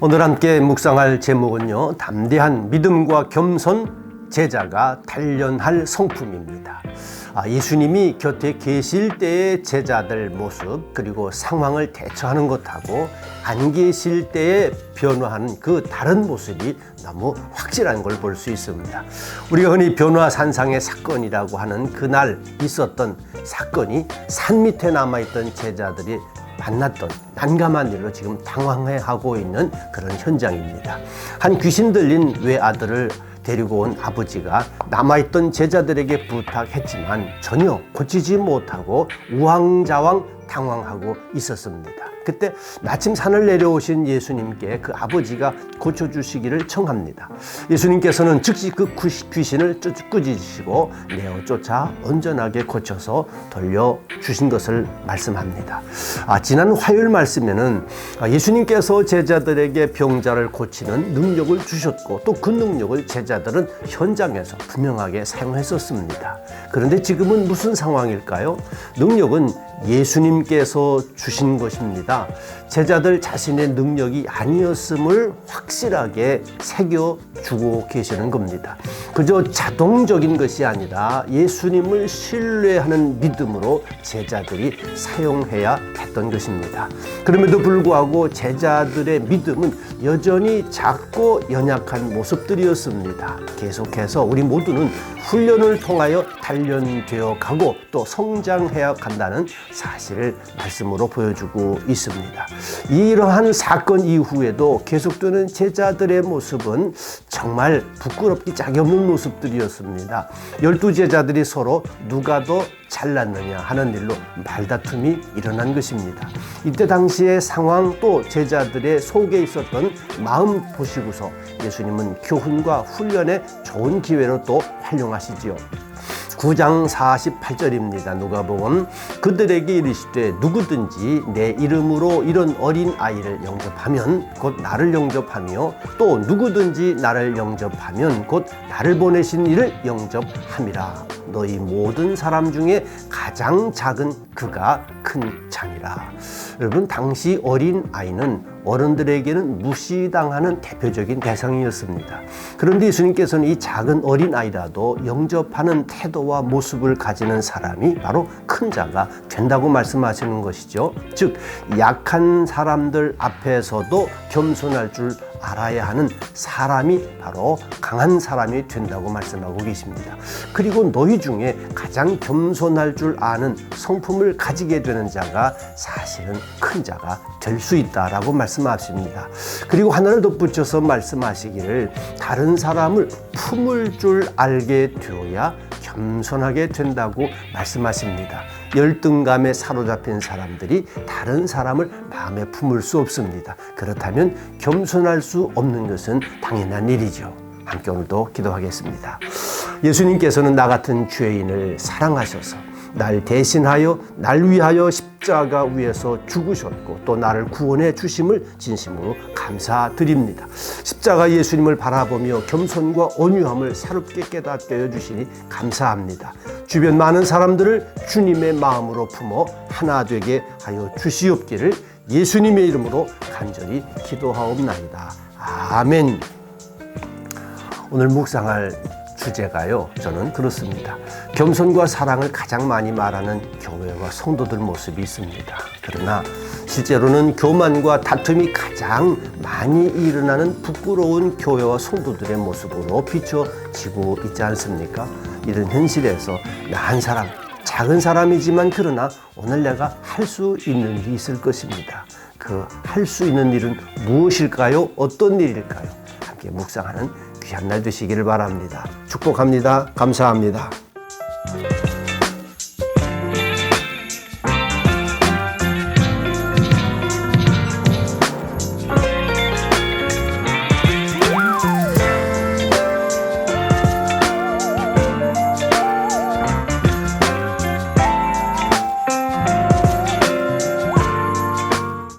오늘 함께 묵상할 제목은요, 담대한 믿음과 겸손, 제자가 단련할 성품입니다. 예수님이 곁에 계실 때의 제자들 모습, 그리고 상황을 대처하는 것하고 안 계실 때에 변화하는 그 다른 모습이 너무 확실한 걸 볼 수 있습니다. 우리가 흔히 변화산상의 사건이라고 하는 그날 있었던 사건이 산 밑에 남아있던 제자들이 만났던 난감한 일로 지금 당황해하고 있는 그런 현장입니다. 한 귀신 들린 외아들을 데리고 온 아버지가 남아있던 제자들에게 부탁했지만 전혀 고치지 못하고 우왕좌왕 당황하고 있었습니다. 그때 마침 산을 내려오신 예수님께 그 아버지가 고쳐주시기를 청합니다. 예수님께서는 즉시 그 귀신을 꾸짖으시고 내어 쫓아 온전하게 고쳐서 돌려주신 것을 말씀합니다. 지난 화요일 말씀에는 예수님께서 제자들에게 병자를 고치는 능력을 주셨고 또 그 능력을 제자들은 현장에서 분명하게 사용했었습니다. 그런데 지금은 무슨 상황일까요? 능력은 예수님께서 주신 것입니다. 제자들 자신의 능력이 아니었음을 확실하게 새겨주고 계시는 겁니다. 그저 자동적인 것이 아니라 예수님을 신뢰하는 믿음으로 제자들이 사용해야 했던 것입니다. 그럼에도 불구하고 제자들의 믿음은 여전히 작고 연약한 모습들이었습니다. 계속해서 우리 모두는 훈련을 통하여 단련되어 가고 또 성장해야 간다는 사실을 말씀으로 보여주고 있습니다. 이러한 사건 이후에도 계속되는 제자들의 모습은 정말 부끄럽기 짝이 없는 모습들이었습니다. 12제자들이 서로 누가 더 잘났느냐 하는 일로 말다툼이 일어난 것입니다. 이때 당시의 상황 또 제자들의 속에 있었던 마음 보시고서 예수님은 교훈과 훈련의 좋은 기회로 또 활용하시지요. 9장 48절입니다. 누가복음 그들에게 이르시되 누구든지 내 이름으로 이런 어린 아이를 영접하면 곧 나를 영접하며 또 누구든지 나를 영접하면 곧 나를 보내신 이를 영접함이라. 너희 모든 사람 중에 가장 작은 그가 큰 자니라. 여러분, 당시 어린 아이는 어른들에게는 무시당하는 대표적인 대상이었습니다. 그런데 예수님께서는 이 작은 어린 아이라도 영접하는 태도와 모습을 가지는 사람이 바로 큰 자가 된다고 말씀하시는 것이죠. 즉, 약한 사람들 앞에서도 겸손할 줄 알아야 하는 사람이 바로 강한 사람이 된다고 말씀하고 계십니다. 그리고 너희 중에 가장 겸손할 줄 아는 성품을 가지게 되는 자가 사실은 큰 자가 될 수 있다라고 말씀하십니다. 그리고 하나를 덧붙여서 말씀하시기를 다른 사람을 품을 줄 알게 되어야 겸손하게 된다고 말씀하십니다. 열등감에 사로잡힌 사람들이 다른 사람을 마음에 품을 수 없습니다. 그렇다면 겸손할 수 없는 것은 당연한 일이죠. 함께 오늘도 기도하겠습니다. 예수님께서는 나 같은 죄인을 사랑하셔서 날 대신하여 날 위하여 십자가 위에서 죽으셨고 또 나를 구원해 주심을 진심으로 감사드립니다. 십자가 예수님을 바라보며 겸손과 온유함을 새롭게 깨닫게 해주시니 감사합니다. 주변 많은 사람들을 주님의 마음으로 품어 하나 되게 하여 주시옵기를 예수님의 이름으로 간절히 기도하옵나이다. 아멘. 오늘 묵상할 주제가요, 저는 그렇습니다. 겸손과 사랑을 가장 많이 말하는 교회와 성도들 모습이 있습니다. 그러나 실제로는 교만과 다툼이 가장 많이 일어나는 부끄러운 교회와 성도들의 모습으로 비춰지고 있지 않습니까? 이런 현실에서 나 한 사람, 작은 사람이지만 그러나 오늘 내가 할 수 있는 일이 있을 것입니다. 그 할 수 있는 일은 무엇일까요? 어떤 일일까요? 함께 묵상하는 귀한 날 되시기를 바랍니다. 축복합니다. 감사합니다.